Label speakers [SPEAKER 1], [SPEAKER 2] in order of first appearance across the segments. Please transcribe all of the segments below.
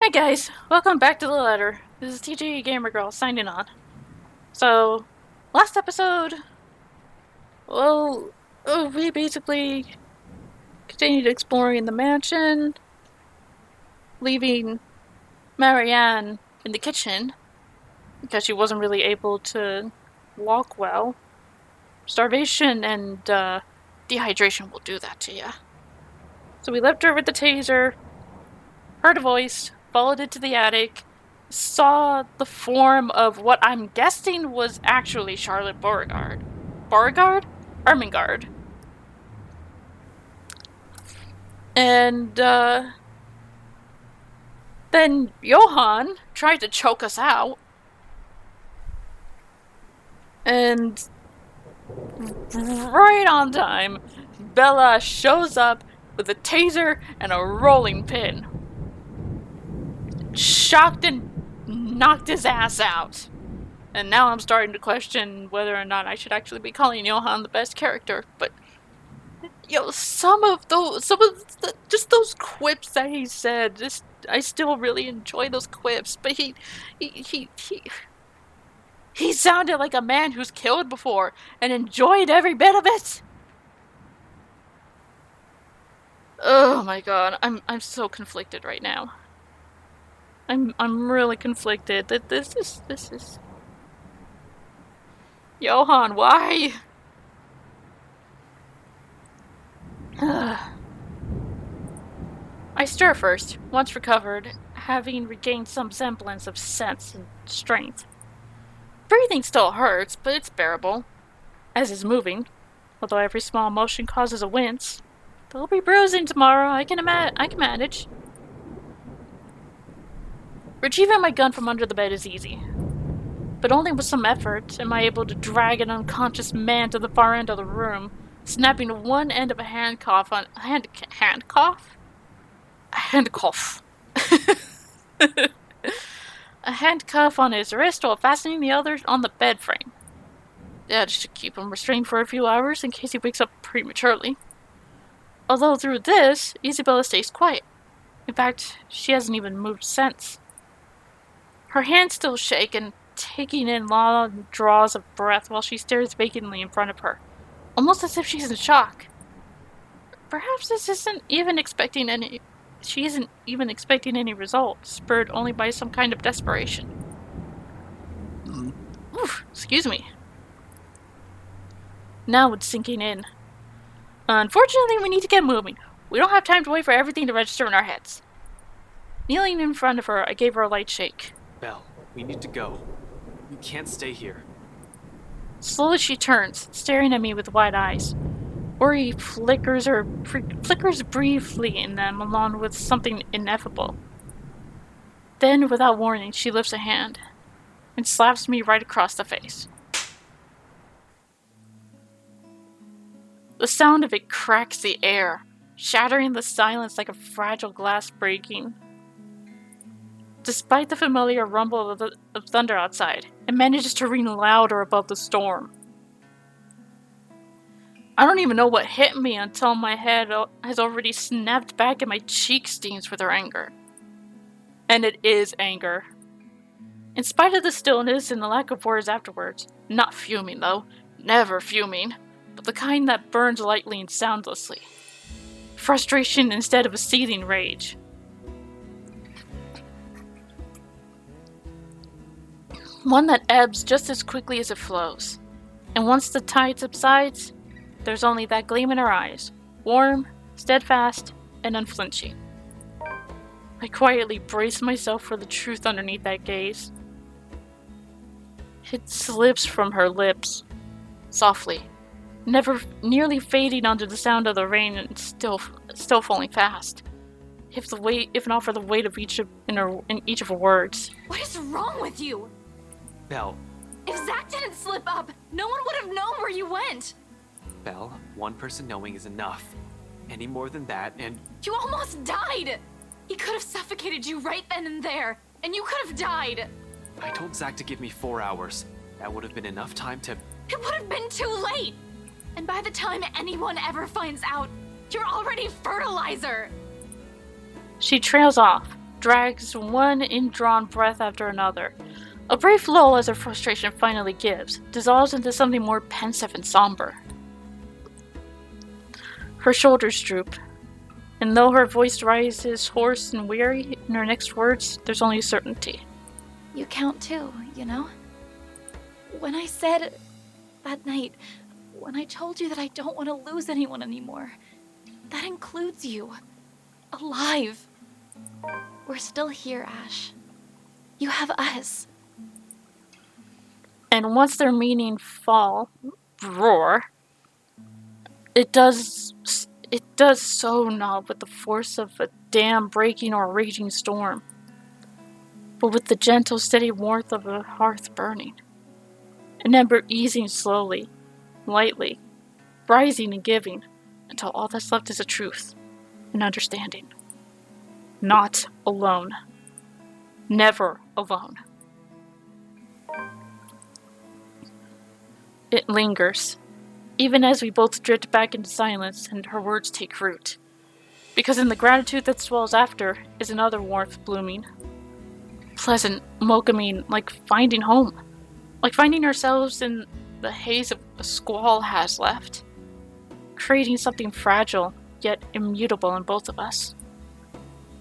[SPEAKER 1] Hey guys, welcome back to the letter. This is TJ Gamer Girl signing on. So, last episode, well, we basically continued exploring the mansion, leaving Marianne in the kitchen because she wasn't really able to walk well. Starvation and dehydration will do that to you. So we left her with the taser, heard a voice, followed it to the attic, saw the form of what I'm guessing was actually Charlotte Beauregard. Beauregard? Ermengarde. And, then Johann tried to choke us out. And right on time, Bella shows up with a taser and a rolling pin. Shocked and knocked his ass out. And now I'm starting to question whether or not I should actually be calling Johann the best character. But some of those quips that he said, I still really enjoy those quips. But he sounded like a man who's killed before and enjoyed every bit of it. Oh my god, I'm so conflicted right now. I'm really conflicted. That this is Johann, why? I stir first, once recovered, having regained some semblance of sense and strength. Breathing still hurts, but it's bearable, as is moving, although every small motion causes a wince. There'll be bruising tomorrow, I can manage. Retrieving my gun from under the bed is easy, but only with some effort am I able to drag an unconscious man to the far end of the room, snapping one end of a handcuff on a handcuff on his wrist while fastening the other on the bed frame. Yeah, just to keep him restrained for a few hours in case he wakes up prematurely. Although through this, Isabella stays quiet. In fact, she hasn't even moved since. Her hands still shake and taking in long draws of breath while she stares vacantly in front of her, almost as if she's in shock. Perhaps she isn't even expecting any result, spurred only by some kind of desperation. Oof, excuse me. Now it's sinking in. Unfortunately, we need to get moving. We don't have time to wait for everything to register in our heads. Kneeling in front of her, I gave her a light shake.
[SPEAKER 2] Belle, we need to go. You can't stay here.
[SPEAKER 1] Slowly she turns, staring at me with wide eyes. Worry flickers briefly in them, along with something ineffable. Then, without warning, she lifts a hand and slaps me right across the face. The sound of it cracks the air, shattering the silence like a fragile glass breaking. Despite the familiar rumble of thunder outside, it manages to ring louder above the storm. I don't even know what hit me until my head has already snapped back and my cheek stings with her anger. And it is anger. In spite of the stillness and the lack of words afterwards, not fuming though, never fuming, but the kind that burns lightly and soundlessly. Frustration instead of a seething rage. One that ebbs just as quickly as it flows. And once the tide subsides, there's only that gleam in her eyes, warm, steadfast, and unflinching. I quietly brace myself for the truth underneath that gaze. It slips from her lips, softly, nearly fading under the sound of the rain and still falling fast. If not for the weight of each of her words.
[SPEAKER 3] What is wrong with you?
[SPEAKER 2] Belle.
[SPEAKER 3] If Zach didn't slip up, no one would have known where you went.
[SPEAKER 2] Belle, one person knowing is enough. Any more than that, and...
[SPEAKER 3] You almost died! He could have suffocated you right then and there, and you could have died.
[SPEAKER 2] I told Zach to give me 4 hours. That would have been enough time to...
[SPEAKER 3] It would have been too late! And by the time anyone ever finds out, you're already fertilizer!
[SPEAKER 1] She trails off, drags one indrawn breath after another. A brief lull as her frustration finally gives, dissolves into something more pensive and somber. Her shoulders droop, and though her voice rises hoarse and weary in her next words, there's only certainty.
[SPEAKER 3] You count too, you know? When I said that night, when I told you that I don't want to lose anyone anymore, that includes you. Alive. We're still here, Ash. You have us.
[SPEAKER 1] And once their meaning fall, roar, it does so not with the force of a dam breaking or a raging storm, but with the gentle, steady warmth of a hearth burning. An ember easing slowly, lightly, rising and giving, until all that's left is a truth, an understanding. Not alone. Never alone. It lingers, even as we both drift back into silence and her words take root. Because in the gratitude that swells after is another warmth blooming. Pleasant, welcoming, like finding home. Like finding ourselves in the haze of a squall has left. Creating something fragile, yet immutable in both of us.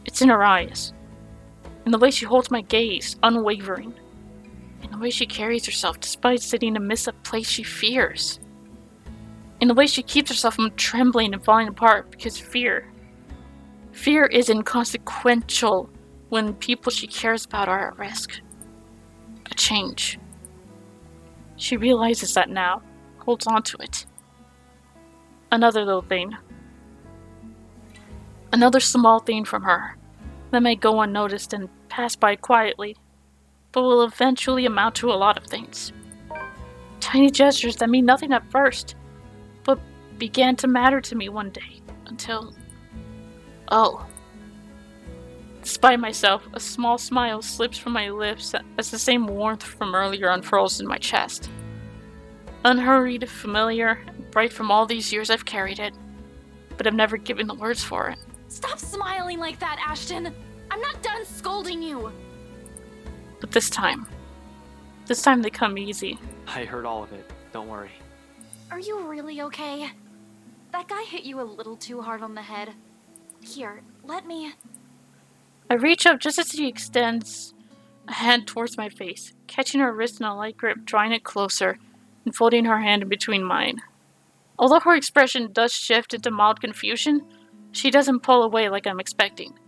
[SPEAKER 1] It's in her eyes. In the way she holds my gaze, unwavering. In the way she carries herself despite sitting amidst a place she fears. In the way she keeps herself from trembling and falling apart because fear is inconsequential when people she cares about are at risk. A change. She realizes that now, holds on to it. Another little thing. Another small thing from her that may go unnoticed and pass by quietly, but will eventually amount to a lot of things. Tiny gestures that mean nothing at first, but began to matter to me one day, until... Oh. Despite myself, a small smile slips from my lips as the same warmth from earlier unfurls in my chest. Unhurried, familiar, bright from all these years I've carried it, but I've never given the words for it.
[SPEAKER 3] Stop smiling like that, Ashton! I'm not done scolding you!
[SPEAKER 1] But this time they come easy.
[SPEAKER 2] I heard all of it. Don't worry.
[SPEAKER 3] Are you really okay? That guy hit you a little too hard on the head. Here, let me...
[SPEAKER 1] I reach up just as he extends a hand towards my face, catching her wrist in a light grip, drawing it closer, and folding her hand in between mine. Although her expression does shift into mild confusion, she doesn't pull away like I'm expecting.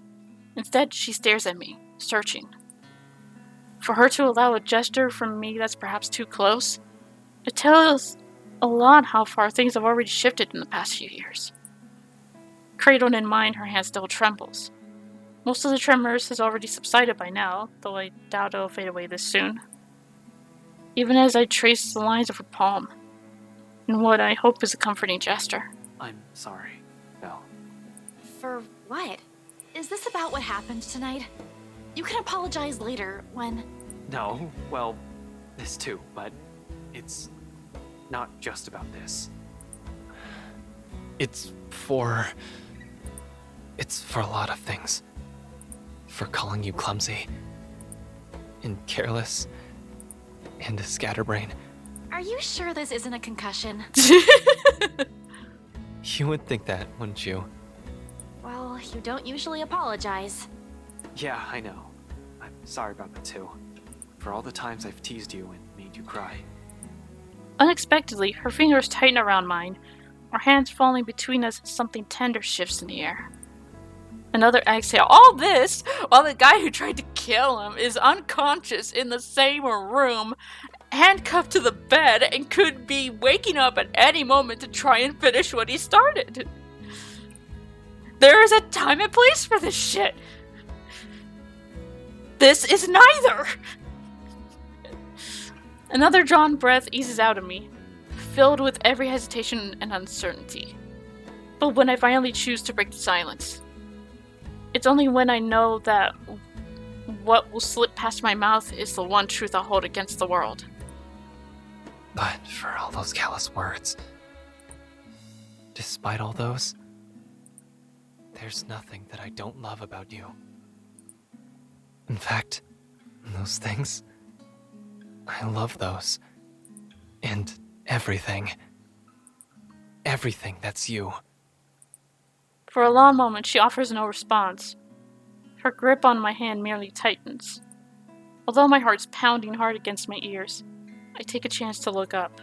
[SPEAKER 1] Instead, she stares at me, searching. For her to allow a gesture from me that's perhaps too close, it tells a lot how far things have already shifted in the past few years. Cradled in mine, her hand still trembles. Most of the tremors has already subsided by now, though I doubt it'll fade away this soon. Even as I trace the lines of her palm, in what I hope is a comforting gesture.
[SPEAKER 2] I'm sorry, Belle.
[SPEAKER 3] For what? Is this about what happened tonight? You can apologize later, when...
[SPEAKER 2] No, well, this too, but it's not just about this.
[SPEAKER 4] It's for a lot of things. For calling you clumsy, and careless, and a scatterbrain.
[SPEAKER 3] Are you sure this isn't a concussion?
[SPEAKER 4] You would think that, wouldn't you?
[SPEAKER 3] Well, you don't usually apologize.
[SPEAKER 2] Yeah, I know. I'm sorry about that too. For all the times I've teased you and made you cry.
[SPEAKER 1] Unexpectedly, her fingers tighten around mine, our hands falling between us as something tender shifts in the air. Another exhale. All this while the guy who tried to kill him is unconscious in the same room, handcuffed to the bed, and could be waking up at any moment to try and finish what he started. There is a time and place for this shit. This is neither. Another drawn breath eases out of me, filled with every hesitation and uncertainty. But when I finally choose to break the silence, it's only when I know that what will slip past my mouth is the one truth I'll hold against the world.
[SPEAKER 4] But for all those callous words, despite all those, there's nothing that I don't love about you. In fact, those things, I love those. And everything. Everything that's you.
[SPEAKER 1] For a long moment, she offers no response. Her grip on my hand merely tightens. Although my heart's pounding hard against my ears, I take a chance to look up.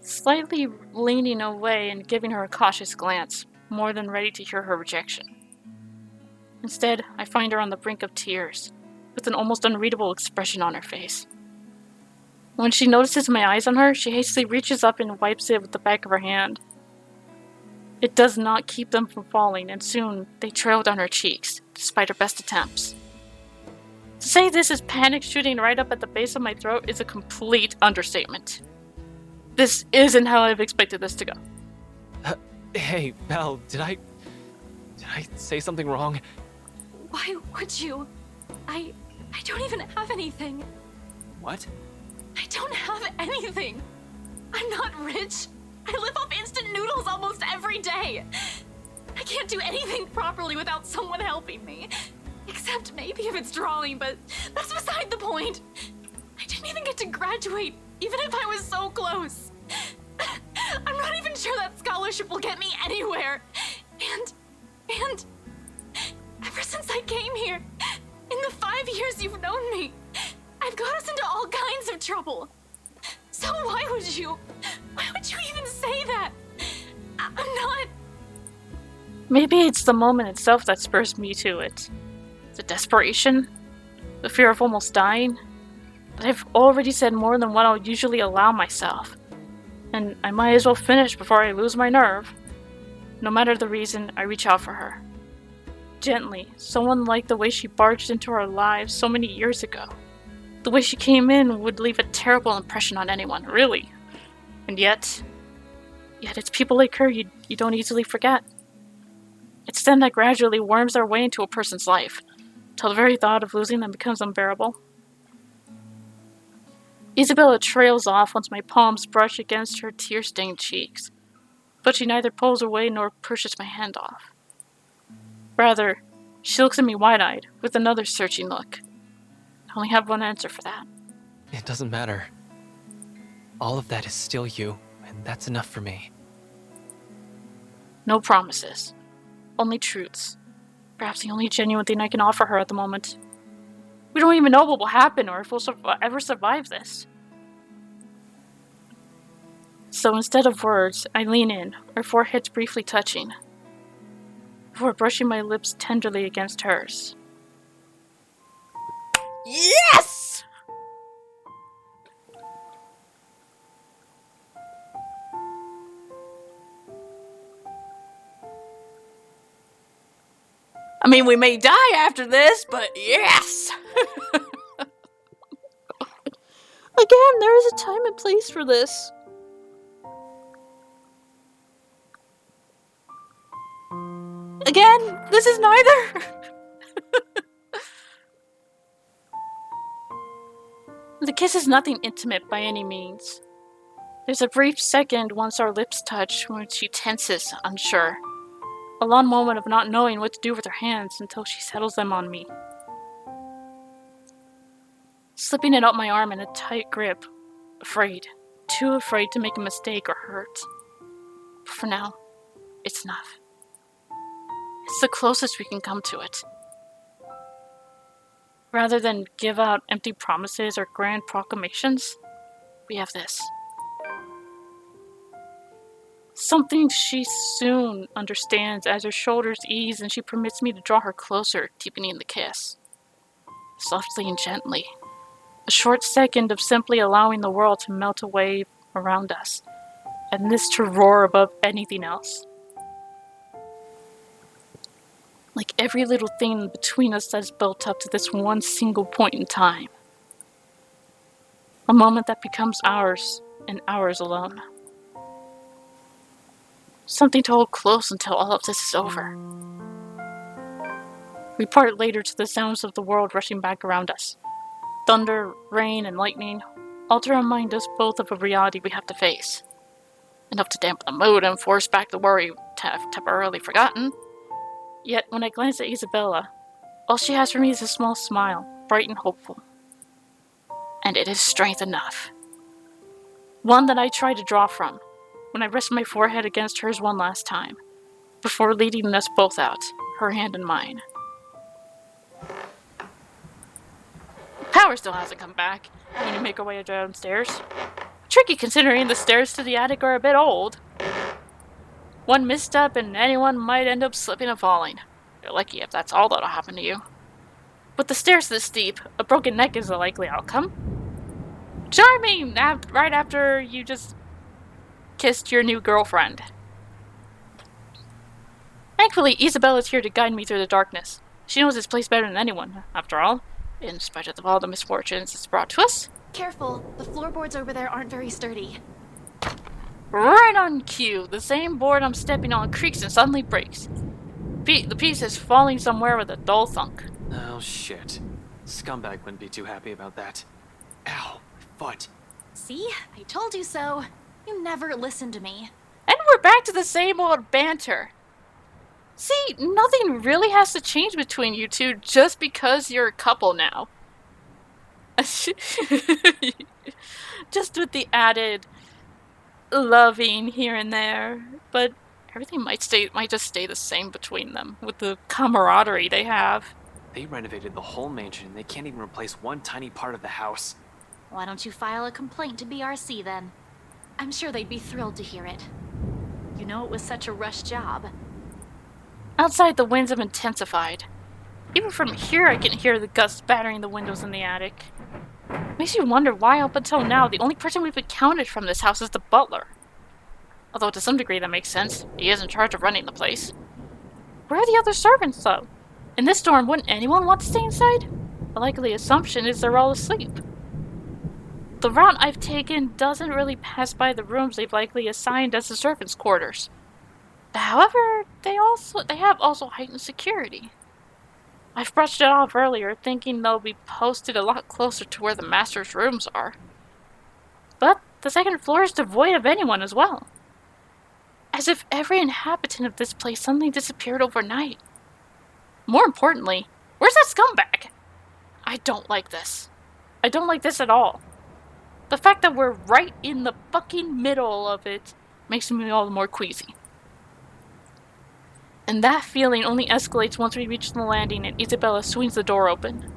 [SPEAKER 1] Slightly leaning away and giving her a cautious glance, more than ready to hear her rejection. Instead, I find her on the brink of tears, with an almost unreadable expression on her face. When she notices my eyes on her, she hastily reaches up and wipes it with the back of her hand. It does not keep them from falling, and soon they trail down her cheeks, despite her best attempts. To say this is panic shooting right up at the base of my throat is a complete understatement. This isn't how I've expected this to go.
[SPEAKER 4] Hey, Belle, did I say something wrong?
[SPEAKER 3] Why would you? I don't even have anything.
[SPEAKER 2] What?
[SPEAKER 3] I don't have anything. I'm not rich. I live off instant noodles almost every day. I can't do anything properly without someone helping me. Except maybe if it's drawing, but that's beside the point. I didn't even get to graduate, even if I was so close. I'm not even sure that scholarship will get me anywhere. And ever since I came here, in the 5 years you've known me, I've got us into all kinds of trouble. So why would you even say that? I'm not...
[SPEAKER 1] Maybe it's the moment itself that spurs me to it. The desperation, the fear of almost dying. But I've already said more than what I'll usually allow myself. And I might as well finish before I lose my nerve. No matter the reason, I reach out for her. Gently, someone like the way she barged into our lives so many years ago. The way she came in would leave a terrible impression on anyone, really. And yet it's people like her you don't easily forget. It's them that gradually worms their way into a person's life, till the very thought of losing them becomes unbearable. Isabella trails off once my palms brush against her tear-stained cheeks, but she neither pulls away nor pushes my hand off. Rather, she looks at me wide-eyed, with another searching look. I only have one answer for that.
[SPEAKER 4] It doesn't matter. All of that is still you, and that's enough for me.
[SPEAKER 1] No promises. Only truths. Perhaps the only genuine thing I can offer her at the moment. We don't even know what will happen or if we'll ever survive this. So instead of words, I lean in, our foreheads briefly touching, before brushing my lips tenderly against hers. Yes! I mean, we may die after this, but yes! Again, there is a time and place for this. Again, this is neither. The kiss is nothing intimate by any means. There's a brief second once our lips touch when she tenses, unsure. A long moment of not knowing what to do with her hands until she settles them on me. Slipping it up my arm in a tight grip, afraid, too afraid to make a mistake or hurt. But for now, it's enough. It's the closest we can come to it. Rather than give out empty promises or grand proclamations, we have this. Something she soon understands as her shoulders ease and she permits me to draw her closer, deepening the kiss. Softly and gently. A short second of simply allowing the world to melt away around us, and this to roar above anything else. Like every little thing between us that's built up to this one single point in time. A moment that becomes ours, and ours alone. Something to hold close until all of this is over. We part later to the sounds of the world rushing back around us. Thunder, rain, and lightning, all to remind us both of a reality we have to face. Enough to dampen the mood and force back the worry to have temporarily forgotten. Yet when I glance at Isabella, All she has for me is a small smile, bright and hopeful. And it is strength enough. One that I try to draw from, when I rest my forehead against hers one last time, before leading us both out, her hand in mine. Power still hasn't come back when you make our way downstairs. Tricky considering the stairs to the attic are a bit old. One misstep and anyone might end up slipping and falling. You're lucky if that's all that'll happen to you. With the stairs this steep, a broken neck is a likely outcome. Charming right after you just kissed your new girlfriend. Thankfully, Isabella's here to guide me through the darkness. She knows this place better than anyone, after all, in spite of all the misfortunes it's brought to us.
[SPEAKER 3] Careful, the floorboards over there aren't very sturdy.
[SPEAKER 1] Right on cue, the same board I'm stepping on creaks and suddenly breaks. The piece is falling somewhere with a dull thunk.
[SPEAKER 2] Oh shit. Scumbag wouldn't be too happy about that. Ow, my foot.
[SPEAKER 3] See? I told you so. You never listen to me.
[SPEAKER 1] And we're back to the same old banter. See, nothing really has to change between you two just because you're a couple now. Just with the added loving here and there, but everything might just stay the same between them with the camaraderie they have.
[SPEAKER 2] They renovated the whole mansion. They can't even replace one tiny part of the house.
[SPEAKER 3] Why don't you file a complaint to BRC then? I'm sure they'd be thrilled to hear it. You know it was such a rush job.
[SPEAKER 1] Outside, the winds have intensified. Even from here, I can hear the gusts battering the windows in the attic. Makes you wonder why, up until now, the only person we've encountered from this house is the butler. Although to some degree that makes sense. He is in charge of running the place. Where are the other servants, though? In this storm, wouldn't anyone want to stay inside? A likely assumption is they're all asleep. The route I've taken doesn't really pass by the rooms they've likely assigned as the servants' quarters. However, they have also heightened security. I've brushed it off earlier, thinking they'll be posted a lot closer to where the master's rooms are. But the second floor is devoid of anyone as well. As if every inhabitant of this place suddenly disappeared overnight. More importantly, where's that scumbag? I don't like this. I don't like this at all. The fact that we're right in the fucking middle of it makes me all the more queasy. And that feeling only escalates once we reach the landing and Isabella swings the door open.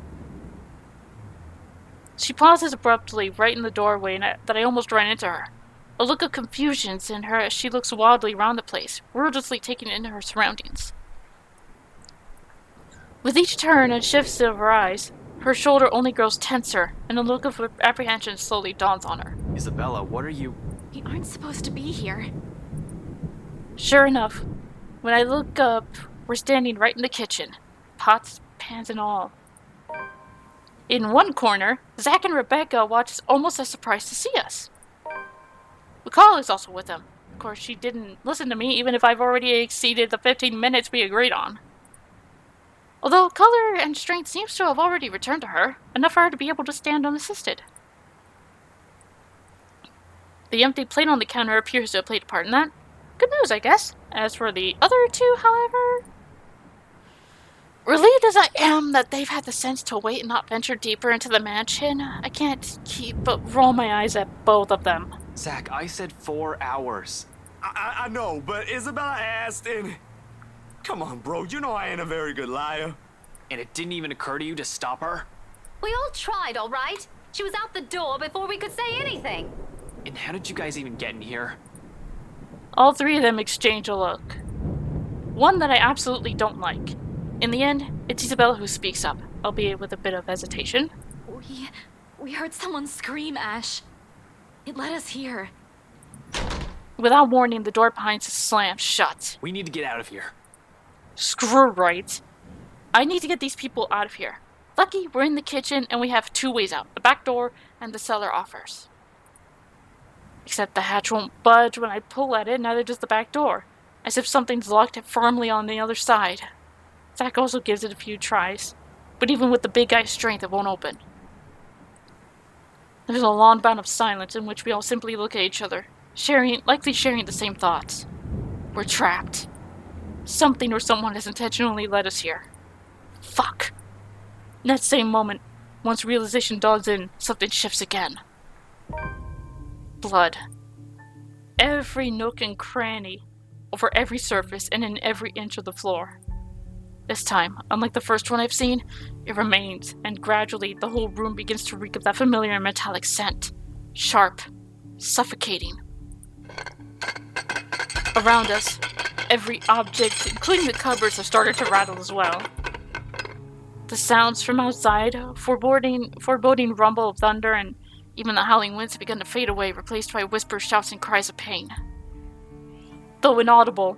[SPEAKER 1] She pauses abruptly right in the doorway that I almost ran into her. A look of confusion is in her as she looks wildly around the place, wordlessly taking in her surroundings. With each turn and shifts of her eyes, her shoulder only grows tenser, and a look of apprehension slowly dawns on her.
[SPEAKER 2] Isabella, what are you...
[SPEAKER 3] We aren't supposed to be here.
[SPEAKER 1] Sure enough, when I look up, we're standing right in the kitchen, pots, pans, and all. In one corner, Zach and Rebecca watch us almost as surprised to see us. McCall is also with them. Of course, she didn't listen to me, even if I've already exceeded the 15 minutes we agreed on. Although color and strength seems to have already returned to her, enough for her to be able to stand unassisted. The empty plate on the counter appears to have played a part in that. Good news, I guess. As for the other two, however... Relieved as I am that they've had the sense to wait and not venture deeper into the mansion, I can't keep but roll my eyes at both of them.
[SPEAKER 2] Zach, I said 4 hours.
[SPEAKER 5] I know, but Isabella asked and... Come on, bro, you know I ain't a very good liar.
[SPEAKER 2] And it didn't even occur to you to stop her?
[SPEAKER 6] We all tried, all right? She was out the door before we could say anything.
[SPEAKER 2] And how did you guys even get in here?
[SPEAKER 1] All three of them exchange a look. One that I absolutely don't like. In the end, it's Isabella who speaks up, albeit with a bit of hesitation.
[SPEAKER 3] We heard someone scream, Ash. It led us here.
[SPEAKER 1] Without warning, the door behind us slams shut.
[SPEAKER 2] We need to get out of here.
[SPEAKER 1] Screw right. I need to get these people out of here. Lucky we're in the kitchen and we have 2 ways out. The back door and the cellar offers. Except the hatch won't budge when I pull at it, neither does the back door. As if something's locked it firmly on the other side. Zach also gives it a few tries. But even with the big guy's strength, it won't open. There's a long bout of silence in which we all simply look at each other, likely sharing the same thoughts. We're trapped. Something or someone has intentionally led us here. Fuck. In that same moment, once realization dawns in, something shifts again. Blood. Every nook and cranny, over every surface, and in every inch of the floor. This time, unlike the first one I've seen, it remains, and gradually the whole room begins to reek of that familiar metallic scent. Sharp, suffocating. Around us, every object, including the cupboards, have started to rattle as well. The sounds from outside, foreboding rumble of thunder, and even the howling winds have begun to fade away, replaced by whispers, shouts, and cries of pain. Though inaudible,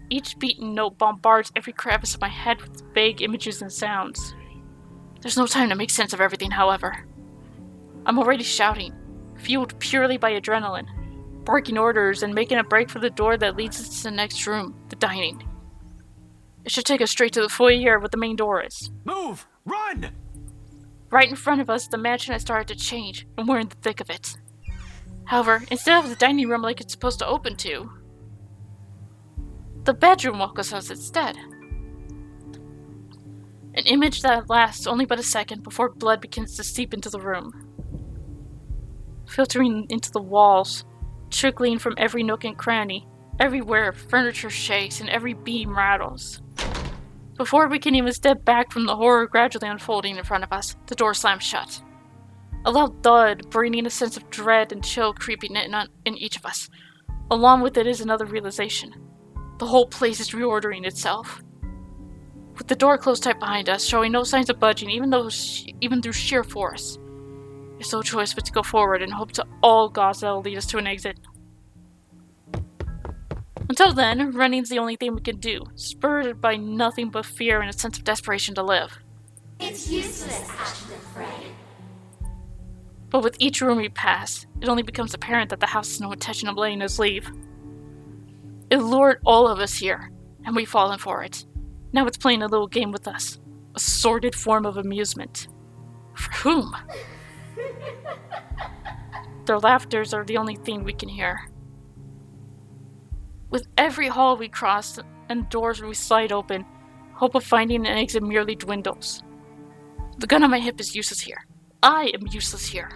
[SPEAKER 1] each beaten note bombards every crevice of my head with vague images and sounds. There's no time to make sense of everything, however. I'm already shouting, fueled purely by adrenaline, barking orders and making a break for the door that leads us to the next room, the dining. It should take us straight to the foyer where the main door is.
[SPEAKER 5] Move! Run!
[SPEAKER 1] Right in front of us, the mansion has started to change, and we're in the thick of it. However, instead of the dining room like it's supposed to open to, the bedroom welcomes us instead. An image that lasts only but a second before blood begins to seep into the room. Filtering into the walls, trickling from every nook and cranny, everywhere furniture shakes and every beam rattles. Before we can even step back from the horror gradually unfolding in front of us, the door slams shut. A loud thud, bringing a sense of dread and chill creeping in each of us. Along with it is another realization. The whole place is reordering itself. With the door closed tight behind us, showing no signs of budging even through sheer force, there's no choice but to go forward and hope to all gods that will lead us to an exit. Until then, running's the only thing we can do, spurred by nothing but fear and a sense of desperation to live.
[SPEAKER 7] It's useless, Ashton Frey.
[SPEAKER 1] But with each room we pass, it only becomes apparent that the house has no intention of letting us leave. It lured all of us here, and we've fallen for it. Now it's playing a little game with us, a sordid form of amusement. For whom? Their laughters are the only thing we can hear. With every hall we cross and doors we slide open, hope of finding an exit merely dwindles. The gun on my hip is useless here. I am useless here.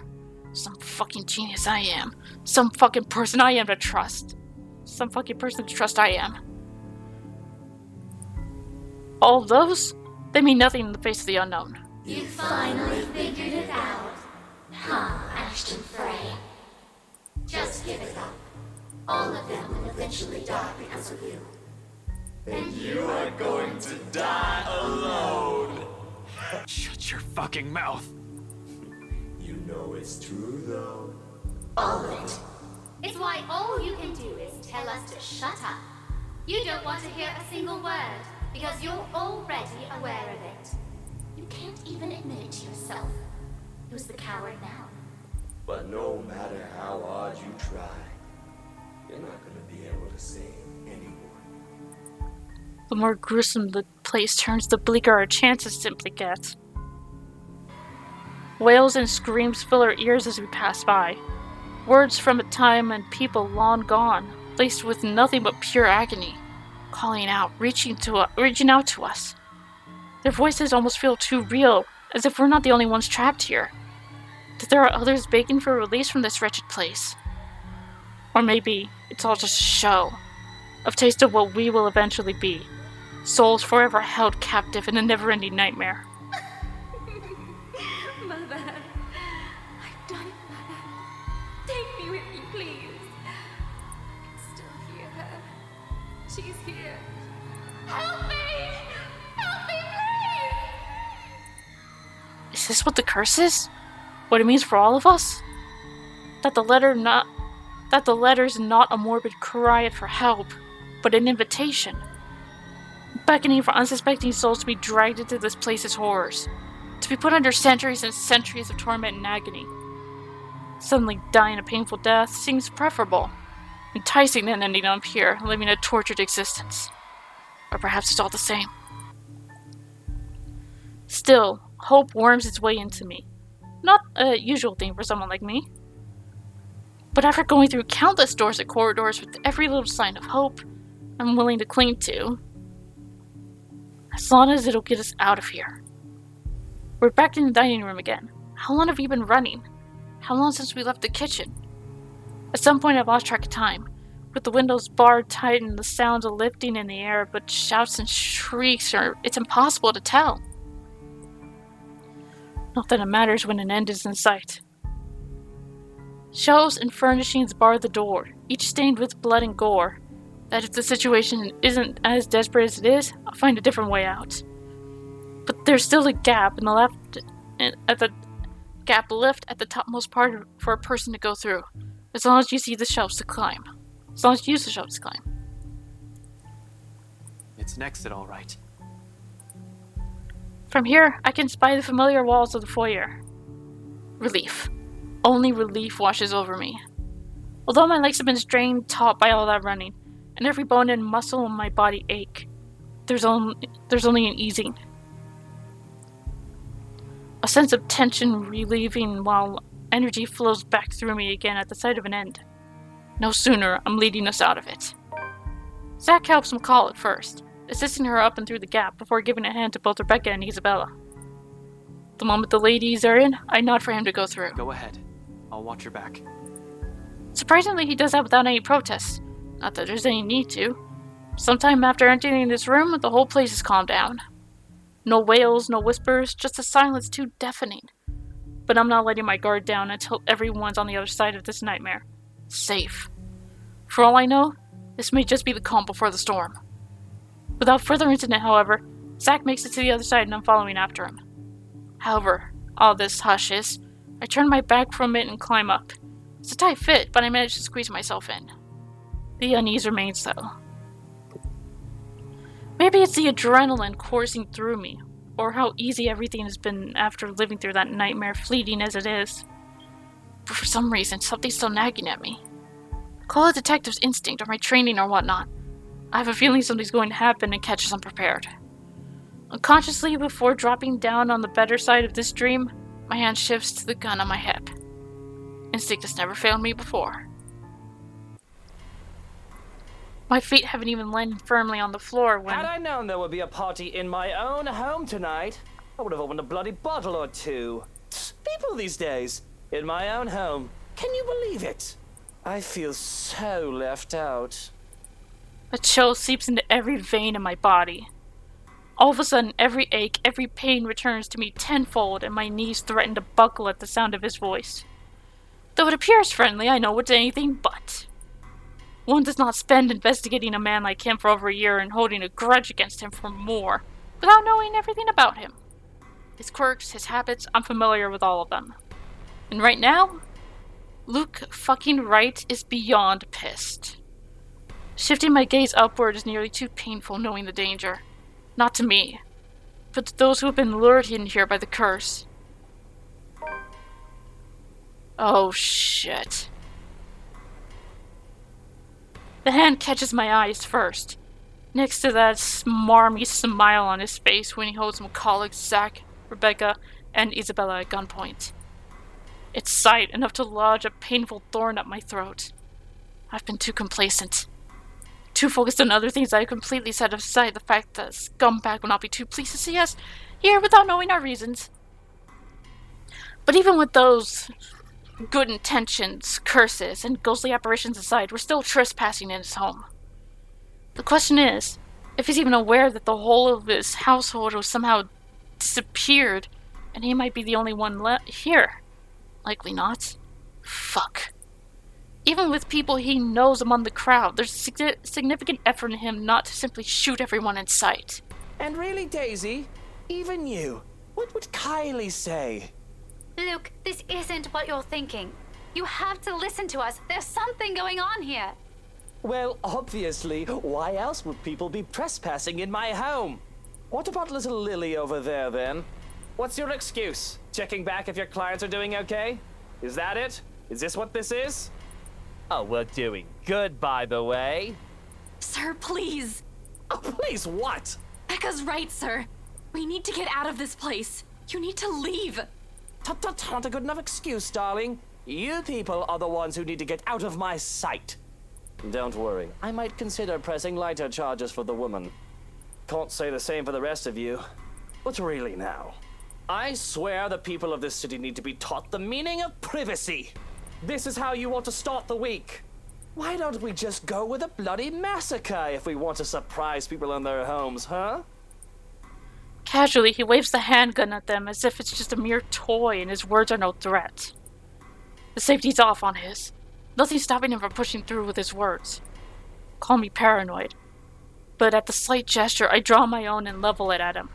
[SPEAKER 1] Some fucking genius I am. Some fucking person I am to trust. Some fucking person to trust I am. All of those, they mean nothing in the face of the unknown.
[SPEAKER 7] You finally figured it out. Huh, Ashton Frey. Just give it up. All of them will eventually die because of you.
[SPEAKER 5] And you are going to die alone.
[SPEAKER 2] Shut your fucking mouth.
[SPEAKER 5] You know it's true, though.
[SPEAKER 7] All of it.
[SPEAKER 6] It's why all you can do is tell us to shut up. You don't want to hear a single word, because you're already aware of it.
[SPEAKER 7] You can't even admit it to yourself. Who's the coward now?
[SPEAKER 5] But no matter how hard you try, you're not gonna be able to save anyone.
[SPEAKER 1] The more gruesome the place turns, the bleaker our chances simply get. Wails and screams fill our ears as we pass by. Words from a time and people long gone, laced with nothing but pure agony, calling out, reaching out to us. Their voices almost feel too real, as if we're not the only ones trapped here. That there are others begging for release from this wretched place. Or maybe it's all just a show, a taste of what we will eventually be. Souls forever held captive in a never-ending nightmare.
[SPEAKER 3] Mother, I've done it, Mother. Take me with you, please. I can still hear her. She's here. Help me! Help me, please!
[SPEAKER 1] Is this what the curse is? What it means for all of us? That the letter's not a morbid cry for help, but an invitation. Beckoning for unsuspecting souls to be dragged into this place's horrors, to be put under centuries and centuries of torment and agony. Suddenly dying a painful death seems preferable, enticing than ending up here, living a tortured existence. Or perhaps it's all the same. Still, hope worms its way into me. Not a usual thing for someone like me. But after going through countless doors and corridors with every little sign of hope I'm willing to cling to, as long as it'll get us out of here. We're back in the dining room again. How long have we been running? How long since we left the kitchen? At some point I've lost track of time. With the windows barred tight and the sounds of lifting in the air, but shouts and shrieks it's impossible to tell. Not that it matters when an end is in sight. Shelves and furnishings bar the door, each stained with blood and gore. That if the situation isn't as desperate as it is, I'll find a different way out. But there's still a gap in the left at the gap left at the topmost part for a person to go through, as long as you see the shelves to climb. As long as you use the shelves to climb.
[SPEAKER 2] It's next, all right.
[SPEAKER 1] From here, I can spy the familiar walls of the foyer. Relief. Only relief washes over me. Although my legs have been strained taut by all that running, and every bone and muscle in my body ache, there's only an easing. A sense of tension relieving while energy flows back through me again at the sight of an end. No sooner, I'm leading us out of it. Zach helps McCall at first, assisting her up and through the gap before giving a hand to both Rebecca and Isabella. The moment the ladies are in, I nod for him to go through.
[SPEAKER 2] Go ahead. I'll watch your back.
[SPEAKER 1] Surprisingly, he does that without any protests. Not that there's any need to. Sometime after entering this room, the whole place has calmed down. No wails, no whispers, just a silence too deafening. But I'm not letting my guard down until everyone's on the other side of this nightmare. Safe. For all I know, this may just be the calm before the storm. Without further incident, however, Zach makes it to the other side and I'm following after him. However, all this hushes. I turn my back from it and climb up. It's a tight fit, but I manage to squeeze myself in. The unease remains, though. Maybe it's the adrenaline coursing through me, or how easy everything has been after living through that nightmare, fleeting as it is. But for some reason, something's still nagging at me. Call it detective's instinct or my training or whatnot. I have a feeling something's going to happen and catch us unprepared. Unconsciously, before dropping down on the better side of this dream, my hand shifts to the gun on my hip. Instinct has never failed me before. My feet haven't even landed firmly on the floor when...
[SPEAKER 8] Had I known there would be a party in my own home tonight, I would have opened a bloody bottle or two. People these days, in my own home. Can you believe it? I feel so left out.
[SPEAKER 1] A chill seeps into every vein in my body. All of a sudden, every ache, every pain returns to me tenfold, and my knees threaten to buckle at the sound of his voice. Though it appears friendly, I know it's anything but. One does not spend investigating a man like him for over a year and holding a grudge against him for more, without knowing everything about him. His quirks, his habits, I'm familiar with all of them. And right now, Luke fucking Wright is beyond pissed. Shifting my gaze upward is nearly too painful knowing the danger. Not to me, but to those who have been lured in here by the curse. Oh shit. The hand catches my eyes first, next to that smarmy smile on his face when he holds McCulloch, Zach, Rebecca, and Isabella at gunpoint. It's sight enough to lodge a painful thorn up my throat. I've been too complacent. Too focused on other things, I completely set aside the fact that scumbag will not be too pleased to see us here without knowing our reasons. But even with those good intentions, curses, and ghostly apparitions aside, we're still trespassing in his home. The question is, if he's even aware that the whole of his household was somehow disappeared, and he might be the only one left here. Likely not. Fuck. Even with people he knows among the crowd, there's a significant effort in him not to simply shoot everyone in sight.
[SPEAKER 8] And really, Daisy, even you, what would Kylie say?
[SPEAKER 6] Luke, this isn't what you're thinking. You have to listen to us. There's something going on here.
[SPEAKER 8] Well, obviously, why else would people be trespassing in my home? What about little Lily over there, then? What's your excuse? Checking back if your clients are doing okay? Is that it? Is this what this is? Oh, we're doing good, by the way.
[SPEAKER 3] Sir, please.
[SPEAKER 8] Oh, please, what?
[SPEAKER 3] Becca's right, sir. We need to get out of this place. You need to leave.
[SPEAKER 8] Tut, not a good enough excuse, darling. You people are the ones who need to get out of my sight. Don't worry, I might consider pressing lighter charges for the woman. Can't say the same for the rest of you. But really now, I swear the people of this city need to be taught the meaning of privacy. This is how you want to start the week. Why don't we just go with a bloody massacre if we want to surprise people in their homes, huh?
[SPEAKER 1] Casually, he waves the handgun at them as if it's just a mere toy and his words are no threat. The safety's off on his. Nothing's stopping him from pushing through with his words. Call me paranoid. But at the slight gesture, I draw my own and level it at him.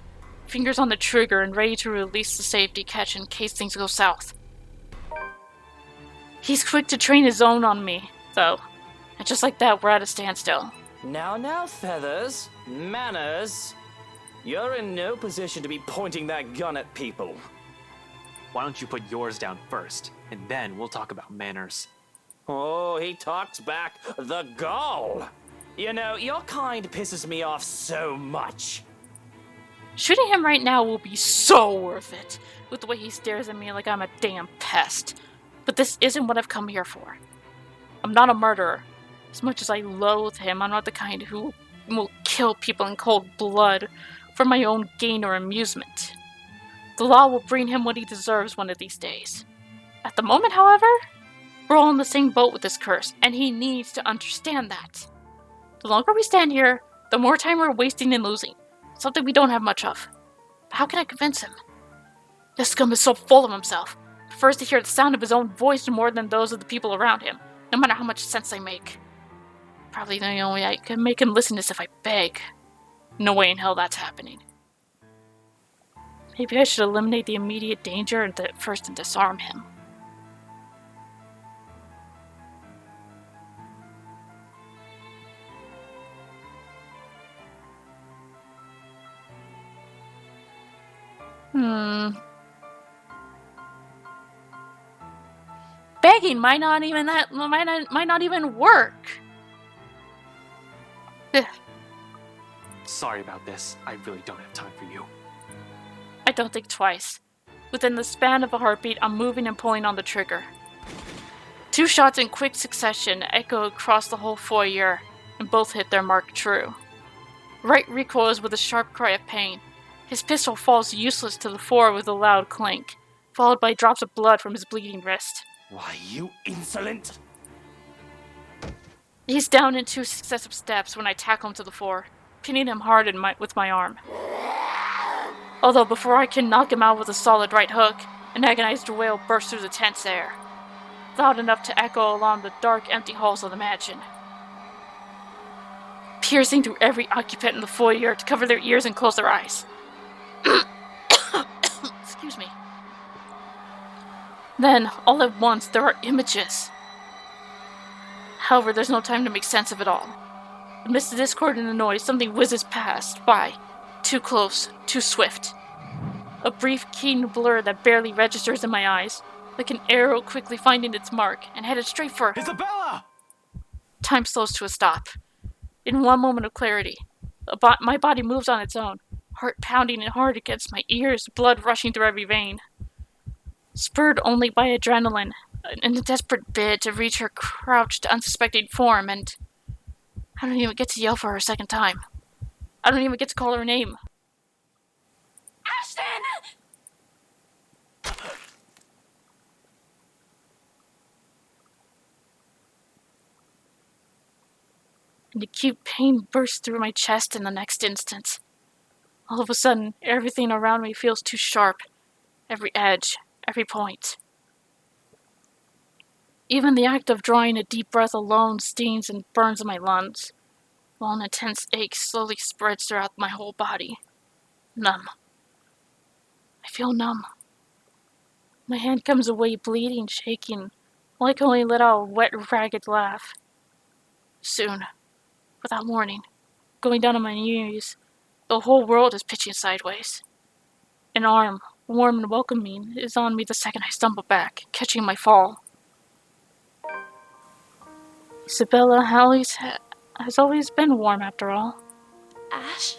[SPEAKER 1] Fingers on the trigger and ready to release the safety catch in case things go south. He's quick to train his own on me, though. And just like that, we're at a standstill.
[SPEAKER 8] Now, Feathers. Manners. You're in no position to be pointing that gun at people.
[SPEAKER 2] Why don't you put yours down first, and then we'll talk about manners.
[SPEAKER 8] Oh, he talks back. The gall! You know, your kind pisses me off so much.
[SPEAKER 1] Shooting him right now will be so worth it, with the way he stares at me like I'm a damn pest. But this isn't what I've come here for. I'm not a murderer. As much as I loathe him, I'm not the kind who will kill people in cold blood for my own gain or amusement. The law will bring him what he deserves one of these days. At the moment, however, we're all in the same boat with this curse, and he needs to understand that. The longer we stand here, the more time we're wasting and losing. Something we don't have much of. But how can I convince him? This scum is so full of himself. Prefers to hear the sound of his own voice more than those of the people around him, no matter how much sense they make. Probably the only way I can make him listen is if I beg. No way in hell that's happening. Maybe I should eliminate the immediate danger first and disarm him. Begging might not even work.
[SPEAKER 2] Sorry about this. I really don't have time for you.
[SPEAKER 1] I don't think twice. Within the span of a heartbeat, I'm moving and pulling on the trigger. 2 shots in quick succession echo across the whole foyer, and both hit their mark true. Wright recoils with a sharp cry of pain. His pistol falls useless to the floor with a loud clink, followed by drops of blood from his bleeding wrist.
[SPEAKER 8] Why, you insolent!
[SPEAKER 1] He's down in 2 successive steps when I tackle him to the floor, pinning him hard with my arm. Although before I can knock him out with a solid right hook, an agonized wail bursts through the tense air, loud enough to echo along the dark, empty halls of the mansion, piercing through every occupant in the foyer to cover their ears and close their eyes. Excuse me. Then, all at once, there are images. However, there's no time to make sense of it all. Amidst the discord and the noise, something whizzes by. Too close, too swift. A brief, keen blur that barely registers in my eyes, like an arrow quickly finding its mark and headed straight for...
[SPEAKER 2] Isabella!
[SPEAKER 1] Time slows to a stop. In one moment of clarity, my body moves on its own, heart pounding and hard against my ears, blood rushing through every vein. Spurred only by adrenaline, in a desperate bid to reach her crouched, unsuspecting form, and I don't even get to yell for her a second time. I don't even get to call her name. Ashton! An acute pain bursts through my chest in the next instant. All of a sudden, everything around me feels too sharp. Every edge, every point. Even the act of drawing a deep breath alone stings and burns my lungs, while an intense ache slowly spreads throughout my whole body. Numb. I feel numb. My hand comes away bleeding, shaking, while I can only let out a wet, ragged laugh. Soon, without warning, going down on my knees, the whole world is pitching sideways. An arm, warm and welcoming, is on me the second I stumble back, catching my fall. Isabella has always been warm, after all.
[SPEAKER 3] Ash?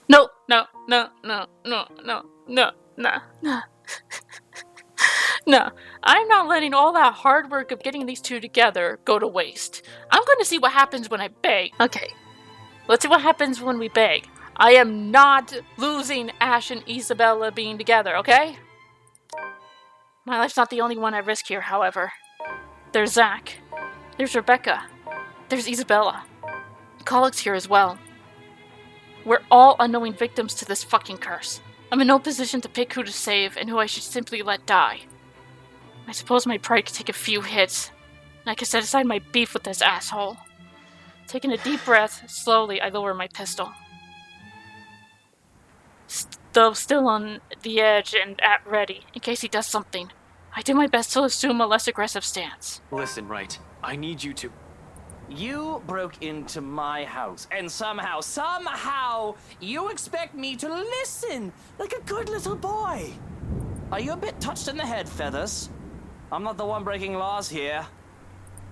[SPEAKER 1] No, no, no, no, no, no, no, no, no. No, I'm not letting all that hard work of getting these two together go to waste. I'm going to see what happens when I beg. Okay, let's see what happens when we beg. I am not losing Ash and Isabella being together, okay? My life's not the only one at risk here, however. There's Zach. There's Rebecca. There's Isabella. Colleagues here as well. We're all unknowing victims to this fucking curse. I'm in no position to pick who to save and who I should simply let die. I suppose my pride could take a few hits, and I could set aside my beef with this asshole. Taking a deep breath, slowly I lower my pistol. Though still on the edge and at ready, in case he does something, I do my best to assume a less aggressive stance.
[SPEAKER 2] Listen, right. I need you to.
[SPEAKER 8] You broke into my house, and somehow, you expect me to listen like a good little boy. Are you a bit touched in the head, Feathers? I'm not the one breaking laws here.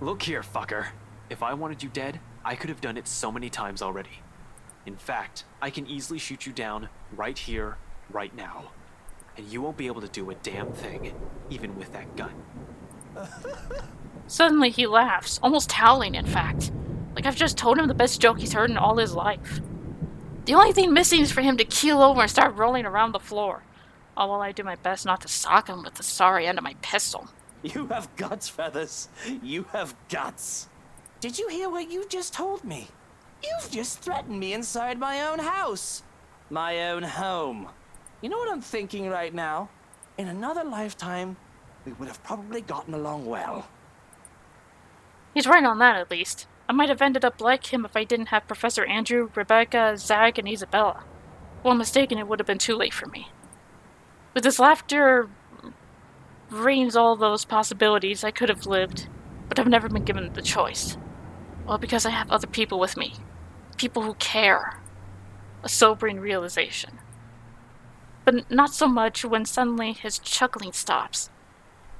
[SPEAKER 2] Look here, fucker. If I wanted you dead, I could have done it so many times already. In fact, I can easily shoot you down right here, right now. And you won't be able to do a damn thing, even with that gun.
[SPEAKER 1] Suddenly he laughs, almost howling in fact. Like I've just told him the best joke he's heard in all his life. The only thing missing is for him to keel over and start rolling around the floor. All while I do my best not to sock him with the sorry end of my pistol.
[SPEAKER 8] You have guts, Feathers. You have guts. Did you hear what you just told me? You've just threatened me inside my own house. My own home. You know what I'm thinking right now? In another lifetime, we would have probably gotten along well.
[SPEAKER 1] He's right on that, at least. I might have ended up like him if I didn't have Professor Andrew, Rebecca, Zach, and Isabella. Well mistaken, it would have been too late for me. With his laughter reigns all those possibilities I could have lived, but I've never been given the choice. Well, because I have other people with me. People who care. A sobering realization. But not so much when suddenly his chuckling stops.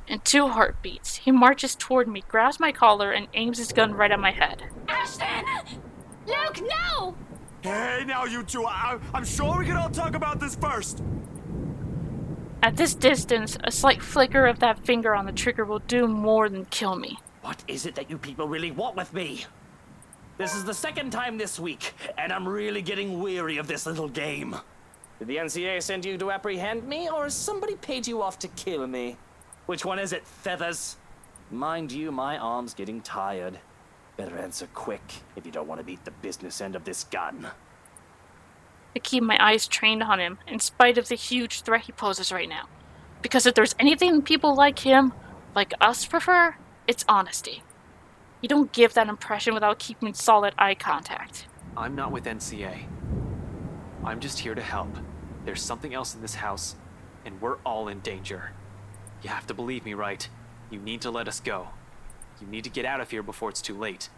[SPEAKER 1] In 2 heartbeats, he marches toward me, grabs my collar, and aims his gun right at my head.
[SPEAKER 6] Ashton! Luke, no!
[SPEAKER 9] Hey, now you two, I'm sure we can all talk about this first.
[SPEAKER 1] At this distance, a slight flicker of that finger on the trigger will do more than kill me.
[SPEAKER 8] What is it that you people really want with me? This is the second time this week, and I'm really getting weary of this little game. Did the NCA send you to apprehend me, or has somebody paid you off to kill me? Which one is it, Feathers? Mind you, my arm's getting tired. Better answer quick if you don't want to beat the business end of this gun.
[SPEAKER 1] I keep my eyes trained on him, in spite of the huge threat he poses right now. Because if there's anything people like him, like us, prefer, it's honesty. You don't give that impression without keeping solid eye contact.
[SPEAKER 2] I'm not with NCA. I'm just here to help. There's something else in this house, and we're all in danger. You have to believe me, right? You need to let us go. You need to get out of here before it's too late.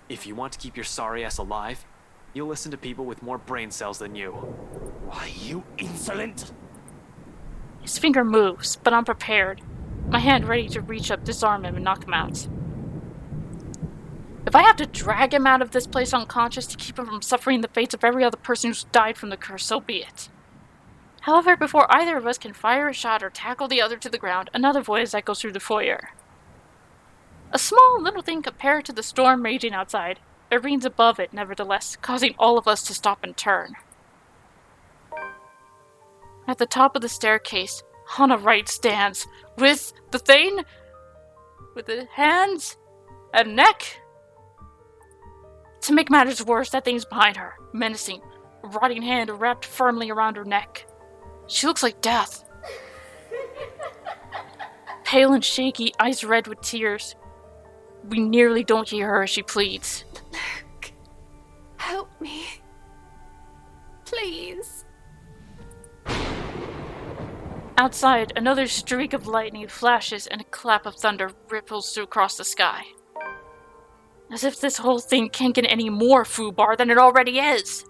[SPEAKER 2] If you want to keep your sorry ass alive, you'll listen to people with more brain cells than you.
[SPEAKER 8] Why, you insolent!
[SPEAKER 1] His finger moves, but I'm prepared. My hand ready to reach up, disarm him, and knock him out. If I have to drag him out of this place unconscious to keep him from suffering the fates of every other person who's died from the curse, so be it. However, before either of us can fire a shot or tackle the other to the ground, another voice echoes through the foyer. A small little thing compared to the storm raging outside, it reigns above it, nevertheless, causing all of us to stop and turn. At the top of the staircase, Hannah Wright stands, with the thing, with the hands and neck. To make matters worse, that thing's behind her, menacing, a rotting hand wrapped firmly around her neck. She looks like death. Pale and shaky, eyes red with tears. We nearly don't hear her as she pleads.
[SPEAKER 3] Luke, help me. Please.
[SPEAKER 1] Outside, another streak of lightning flashes and a clap of thunder ripples through across the sky. As if this whole thing can't get any more foobar than it already is.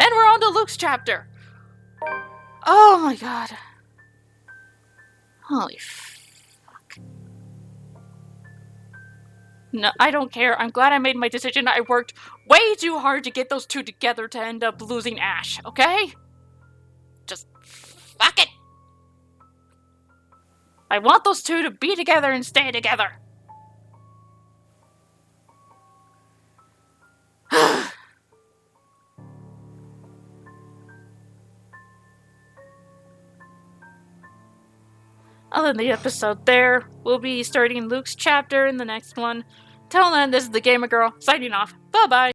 [SPEAKER 1] And we're on to Luke's chapter. Oh my god. Holy fuck. No, I don't care. I'm glad I made my decision. I worked way too hard to get those two together to end up losing Ash, okay? Just fuck it. I want those two to be together and stay together. I'll end the episode there. We'll be starting Luke's chapter in the next one. Till then, this is the Gamer Girl, signing off. Bye-bye.